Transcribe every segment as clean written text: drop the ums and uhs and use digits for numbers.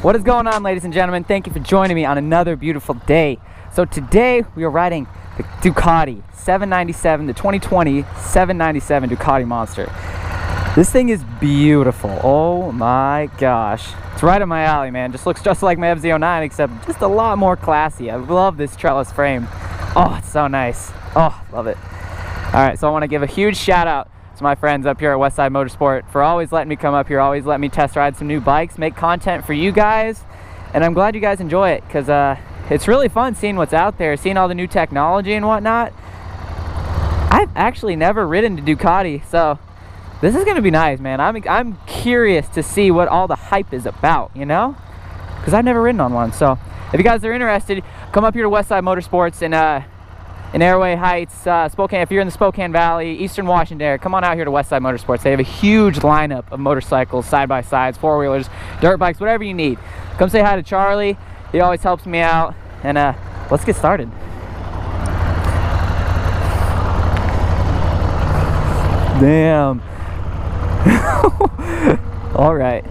What is going on, ladies and gentlemen? Thank you for joining me on another beautiful day. So today we are riding the Ducati 797, the 2020 797 Ducati Monster. This thing is beautiful. Oh my gosh. It's right up my alley, man. Just looks just like my MT07, except just a lot more classy. I love this trellis frame. Oh, it's so nice. Oh, love it. All right, so I want to give a huge shout out to my friends up here at Westside Motorsport for always letting me come up here, always letting me test ride some new bikes, make content for you guys, and I'm glad you guys enjoy it, because it's really fun seeing what's out there, seeing all the new technology and whatnot. I've actually never ridden a Ducati, so this is gonna be nice, man. I'm curious to see what all the hype is about, you know, because I've never ridden on one. So if you guys are interested, come up here to Westside Motorsports in Airway Heights, Spokane. If you're in the Spokane Valley, Eastern Washington area, come on out here to Westside Motorsports. They have a huge lineup of motorcycles, side-by-sides, four-wheelers, dirt bikes, whatever you need. Come say hi to Charlie. He always helps me out. And let's get started. Damn. All right.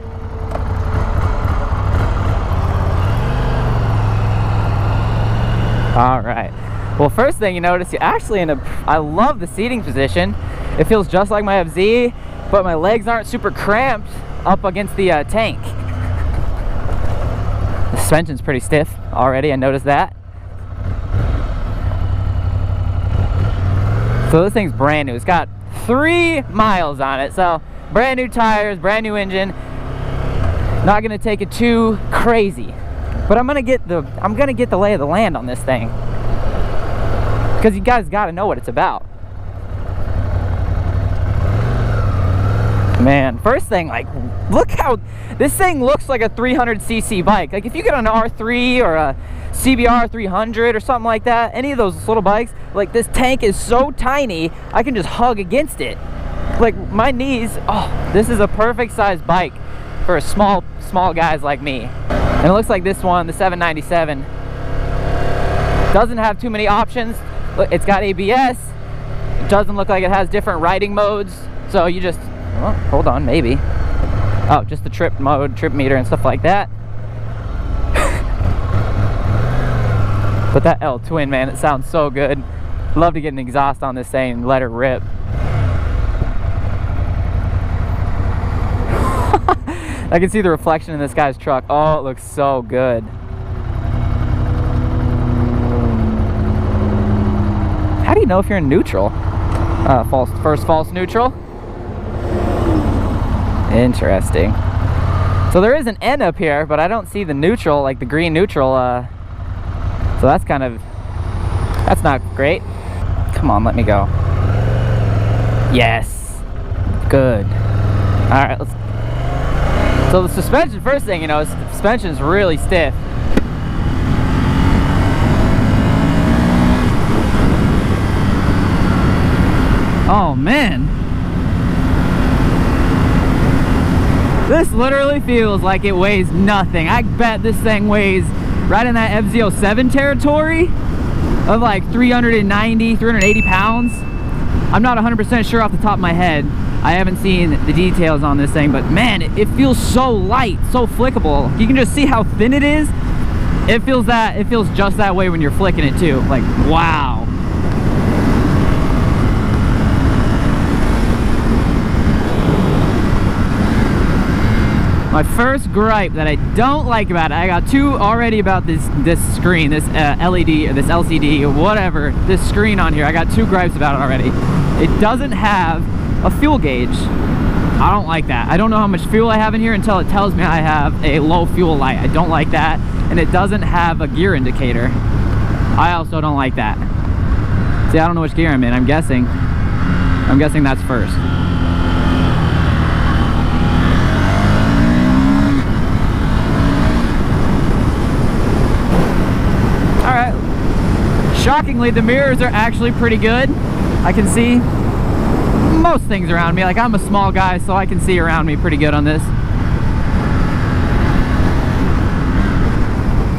All right. Well, first thing you notice, you're actually I love the seating position. It feels just like my FZ, but my legs aren't super cramped up against the tank. The suspension's pretty stiff already, I noticed that. So this thing's brand new. It's got 3 miles on it, so brand new tires, brand new engine. Not gonna take it too crazy, but I'm gonna get the lay of the land on this thing, because you guys got to know what it's about. Man, first thing, like, look how this thing looks like a 300cc bike. Like, if you get an R3 or a CBR 300 or something like that, any of those little bikes, like, this tank is so tiny, I can just hug against it. Like, my knees, oh, this is a perfect size bike for small guys like me. And it looks like this one, the 797, doesn't have too many options. Look, it's got ABS. It doesn't look like it has different riding modes. So you just, well, hold on, maybe. Oh, just the trip mode, trip meter and stuff like that. But that L twin, man, it sounds so good. Love to get an exhaust on this thing and let it rip. I can see the reflection in this guy's truck. Oh, it looks so good. How do you know if you're in neutral? First false neutral. Interesting. So there is an N up here, but I don't see the neutral, like the green neutral. So that's not great. Come on, let me go. Yes. Good. All right, let's. So the suspension, first thing you know, is the suspension's really stiff. Oh man, this literally feels like it weighs nothing. I bet this thing weighs right in that MT07 territory of like 390, 380 pounds. I'm not 100% sure off the top of my head. I haven't seen the details on this thing, but man, it feels so light, so flickable. You can just see how thin it is. It feels just that way when you're flicking it too. Like, wow. My first gripe that I don't like about it, I got 2 already about this screen, this LED or this LCD or whatever, this screen on here. I got 2 gripes about it already. It doesn't have a fuel gauge. I don't like that. I don't know how much fuel I have in here until it tells me I have a low fuel light. I don't like that. And it doesn't have a gear indicator. I also don't like that. See, I don't know which gear I'm in. I'm guessing that's first. Alright. Shockingly, the mirrors are actually pretty good. I can see most things around me. Like, I'm a small guy, so I can see around me pretty good on this.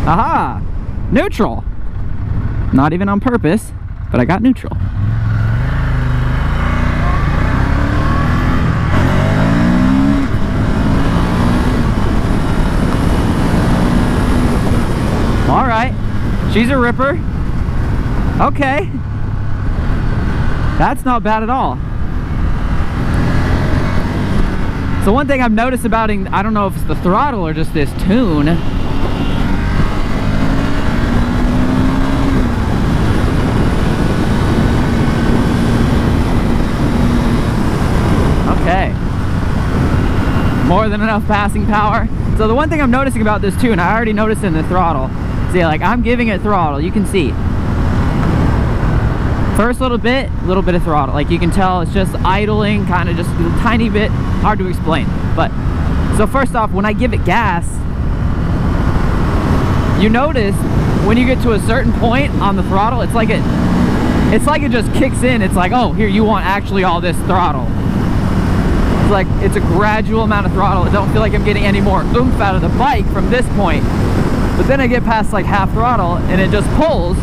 Aha! Neutral! Not even on purpose, but I got neutral. She's a ripper. Okay. That's not bad at all. So one thing I've noticed about, I don't know if it's the throttle or just this tune. Okay. More than enough passing power. So the one thing I'm noticing about this tune, I already noticed in the throttle. See, like I'm giving it throttle, you can see. First little bit of throttle. Like you can tell it's just idling, kind of just a tiny bit, hard to explain. But, so first off, when I give it gas, you notice when you get to a certain point on the throttle, it's like it just kicks in. It's like, oh, here, you want actually all this throttle. It's like, it's a gradual amount of throttle. I don't feel like I'm getting any more oomph out of the bike from this point. But then I get past like half throttle and it just pulls.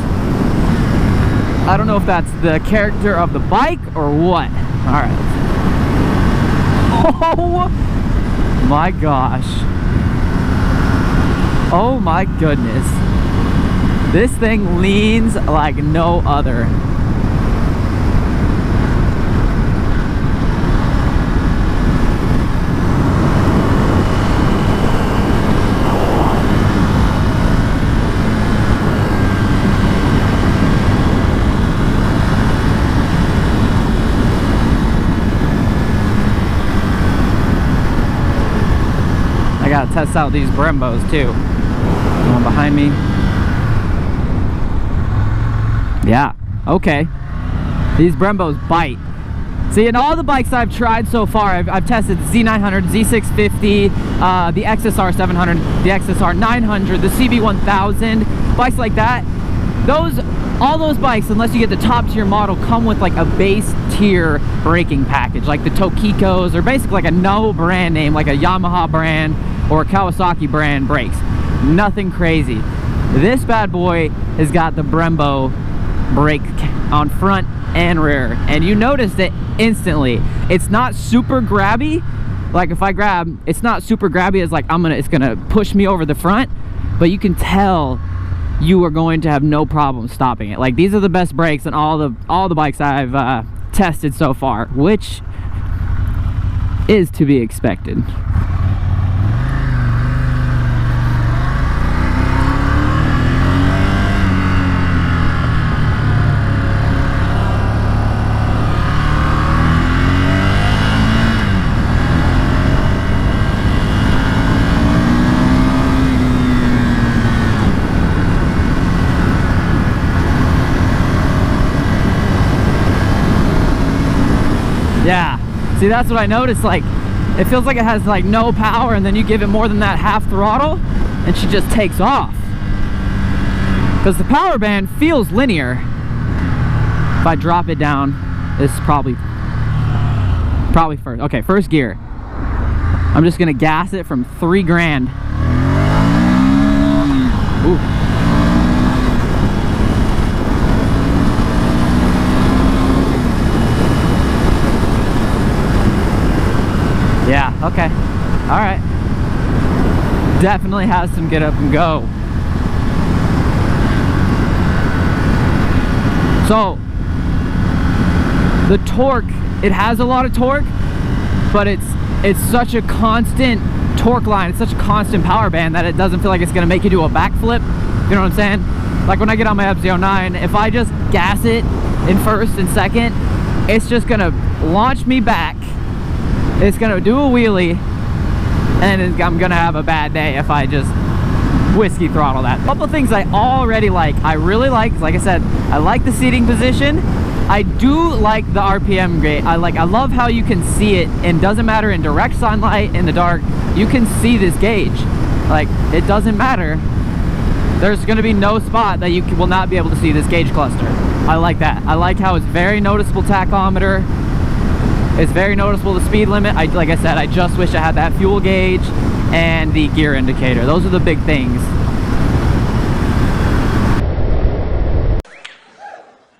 I don't know if that's the character of the bike or what. All right. Oh my gosh. Oh my goodness. This thing leans like no other. I gotta test out these Brembos too. One behind me. Yeah, okay. These Brembos bite. See, in all the bikes I've tried so far, I've tested the Z900, Z650, the XSR 700, the XSR 900, the CB1000, bikes like that. All those bikes, unless you get the top tier model, come with like a base tier braking package, like the Tokikos, or basically like a no brand name, like a Yamaha brand or a Kawasaki brand brakes. Nothing crazy. This bad boy has got the Brembo brake on front and rear, and you notice it instantly. It's not super grabby. Like if I grab, it's not super grabby. It's like it's gonna push me over the front, but you can tell you are going to have no problem stopping it. Like these are the best brakes in all the bikes I've tested so far, which is to be expected. Yeah, see, that's what I noticed. Like it feels like it has like no power, and then you give it more than that half throttle and she just takes off, because the power band feels linear. If I drop it down, this is probably first. Okay, first gear. I'm just gonna gas it from 3 grand. Ooh. Yeah, okay. All right. Definitely has some get up and go. So, the torque, it has a lot of torque, but it's such a constant torque line, it's such a constant power band that it doesn't feel like it's gonna make you do a backflip. You know what I'm saying? Like when I get on my MT09, if I just gas it in first and second, it's just gonna launch me back. It's gonna do a wheelie, and I'm gonna have a bad day if I just whiskey throttle that. A couple things I already like. I really like I said, I like the seating position. I do like the RPM gauge. I love how you can see it, and doesn't matter in direct sunlight, in the dark, you can see this gauge. Like, it doesn't matter. There's gonna be no spot that you will not be able to see this gauge cluster. I like that. I like how it's very noticeable tachometer. It's very noticeable the speed limit. Like I said, I just wish I had that fuel gauge and the gear indicator. Those are the big things.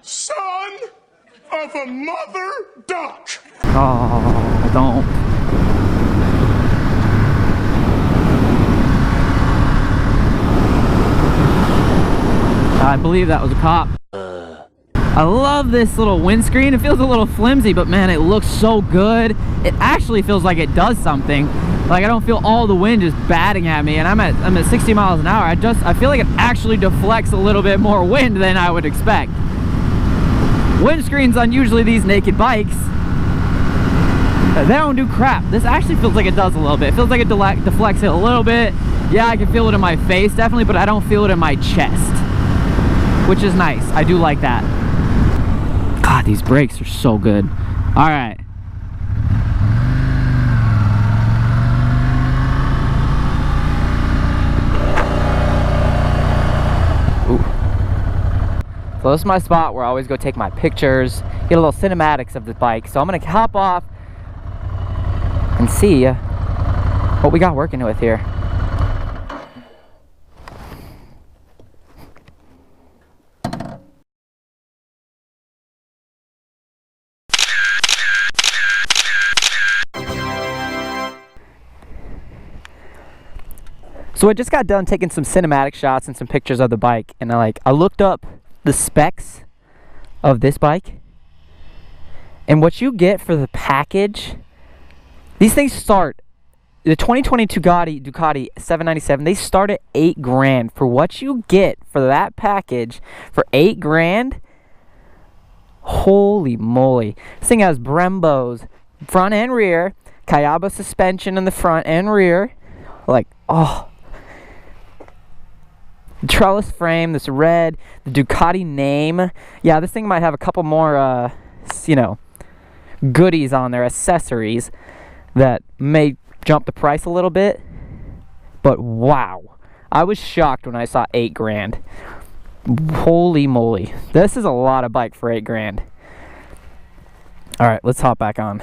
Son of a mother duck! Oh, don't. I believe that was a cop. I love this little windscreen. It feels a little flimsy, but man, it looks so good. It actually feels like it does something. Like I don't feel all the wind just batting at me, and I'm at 60 miles an hour. I feel like it actually deflects a little bit more wind than I would expect. Windscreens on usually these naked bikes, they don't do crap. This actually feels like it does a little bit. It feels like it deflects it a little bit. Yeah, I can feel it in my face definitely, but I don't feel it in my chest, which is nice. I do like that. God, these brakes are so good. All right. Ooh. So this is my spot where I always go take my pictures, get a little cinematics of the bike. So I'm gonna hop off and see what we got working with here. So I just got done taking some cinematic shots and some pictures of the bike, and I looked up the specs of this bike, and what you get for the package, these things start, the 2022 Ducati 797, they start at $8,000. For what you get for that package for $8,000, holy moly. This thing has Brembos front and rear, Kayaba suspension in the front and rear, like, oh. The trellis frame, this red, the Ducati name. Yeah, this thing might have a couple more, you know, goodies on there, accessories that may jump the price a little bit. But wow, I was shocked when I saw $8,000. Holy moly, this is a lot of bike for $8,000. All right, let's hop back on.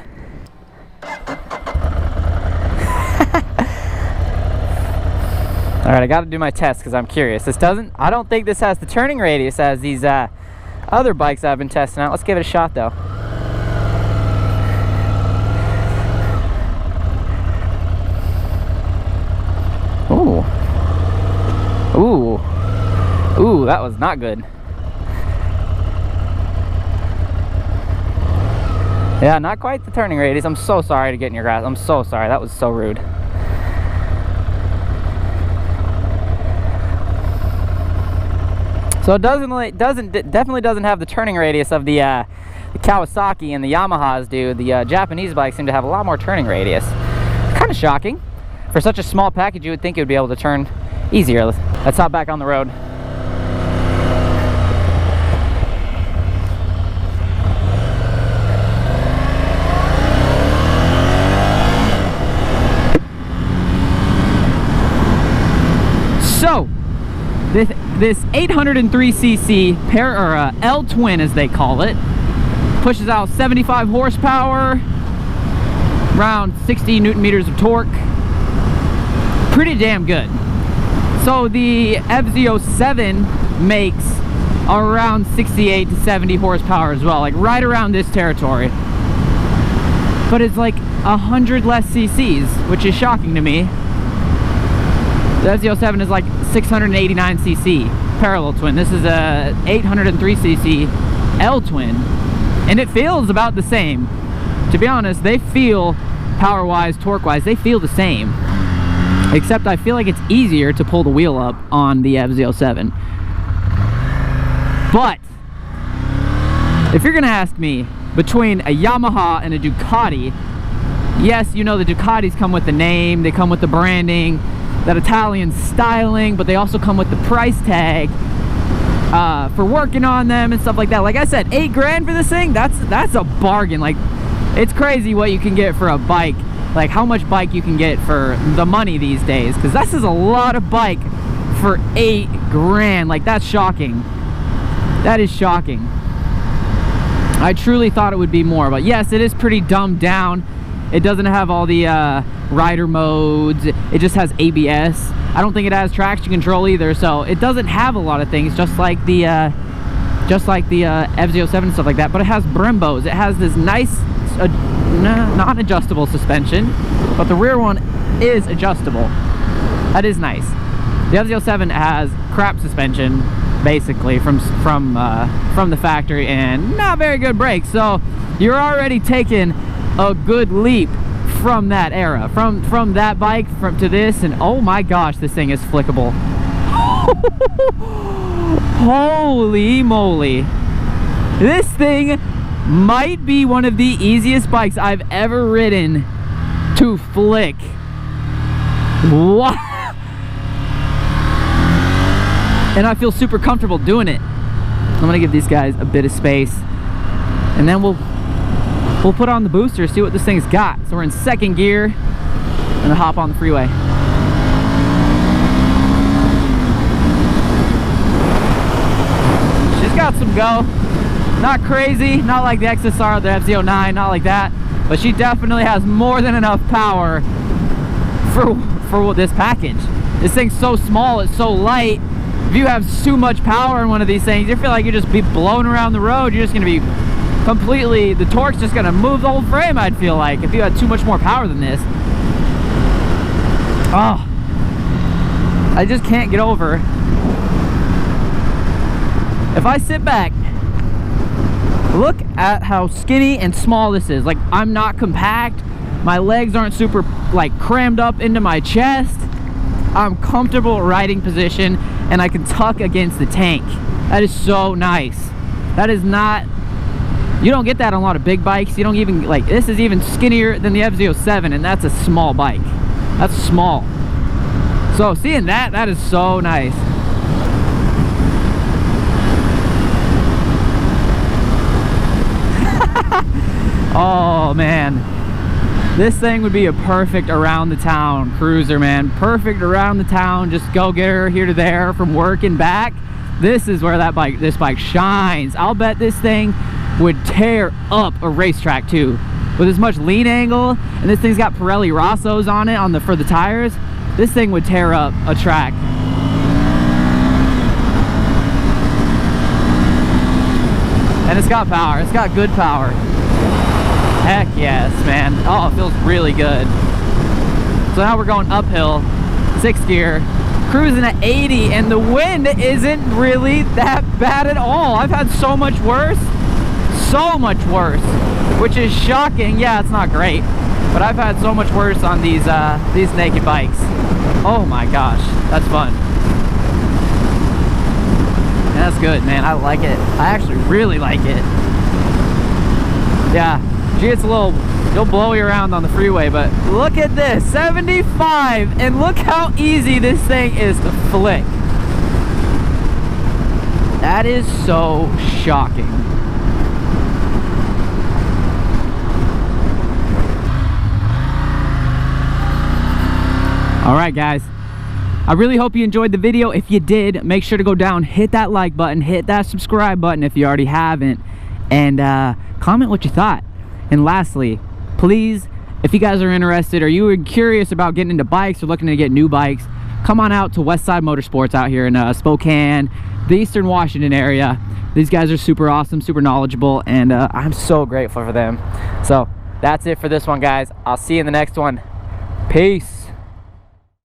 All right, I got to do my test because I'm curious. I don't think this has the turning radius as these other bikes I've been testing out. Let's give it a shot though. Ooh. Ooh. Ooh, that was not good. Yeah, not quite the turning radius. I'm so sorry to get in your grass. I'm so sorry. That was so rude. So it definitely doesn't have the turning radius of the Kawasaki and the Yamahas do. The Japanese bikes seem to have a lot more turning radius. Kind of shocking. For such a small package, you would think it would be able to turn easier. Let's hop back on the road. So, this 803cc L twin, as they call it, pushes out 75 horsepower, around 60 newton meters of torque. Pretty damn good. So the MT07 makes around 68 to 70 horsepower as well, like right around this territory. But it's like 100 less cc's, which is shocking to me. The MT07 is like 689cc parallel twin. This is a 803cc L twin, and it feels about the same. To be honest, they feel, power-wise, torque-wise, they feel the same. Except I feel like it's easier to pull the wheel up on the MT07. But if you're gonna ask me between a Yamaha and a Ducati, yes, you know the Ducatis come with the name, they come with the branding, that Italian styling, but they also come with the price tag for working on them and stuff like that. Like I said, $8,000 for this thing, that's a bargain. Like, it's crazy what you can get for a bike, like how much bike you can get for the money these days, because this is a lot of bike for $8,000. Like, that's shocking. That is shocking. I truly thought it would be more, but yes, it is pretty dumbed down. It doesn't have all the rider modes. It just has ABS. I don't think it has traction control either, so it doesn't have a lot of things, just like the MT07 and stuff like that. But it has Brembos. It has this nice non-adjustable suspension, but the rear one is adjustable. That is nice. The MT07 has crap suspension, basically from the factory, and not very good brakes. So you're already taking a good leap from that era, from that bike to this, and oh my gosh, this thing is flickable. Holy moly, this thing might be one of the easiest bikes I've ever ridden to flick. What? And I feel super comfortable doing it. I'm gonna give these guys a bit of space, and then we'll put on the booster, see what this thing's got. So we're in second gear, and then hop on the freeway. She's got some go. Not crazy, not like the XSR, the FZ09, not like that, but she definitely has more than enough power for this package. This thing's so small, it's so light. If you have too much power in one of these things, you feel like you just be blown around the road. You're just gonna be completely, the torque's just gonna move the whole frame, I'd feel like, if you had too much more power than this. Oh, I just can't get over. If I sit back, look at how skinny and small this is. Like, I'm not compact. My legs aren't super like crammed up into my chest. I'm comfortable riding position, and I can tuck against the tank. That is so nice. That is not, you don't get that on a lot of big bikes. You don't even, like, this is even skinnier than the MT07, and that's a small bike. That's small. So seeing that is so nice. Oh man, this thing would be a perfect around the town cruiser, man. Perfect around the town, just go get her here to there from work and back. This is where this bike shines. I'll bet this thing would tear up a racetrack too, with as much lean angle, and this thing's got Pirelli Rossos on it for the tires. This thing would tear up a track. And it's got power. It's got good power. Heck yes, man. Oh, it feels really good. So now we're going uphill, 6th gear, cruising at 80, and the wind isn't really that bad at all. I've had so much worse, which is shocking. Yeah, it's not great, but I've had so much worse on these naked bikes. Oh my gosh, that's fun. That's good, man. I like it. I actually really like it. Yeah. She gets a little, she'll blow you around on the freeway, but look at this, 75, and look how easy this thing is to flick. That is so shocking. All right, guys, I really hope you enjoyed the video. If you did, make sure to go down, hit that like button, hit that subscribe button if you already haven't, and comment what you thought. And lastly, please, if you guys are interested or you are curious about getting into bikes or looking to get new bikes, come on out to Westside Motorsports out here in Spokane, the Eastern Washington area. These guys are super awesome, super knowledgeable, and I'm so grateful for them. So that's it for this one, guys. I'll see you in the next one. Peace.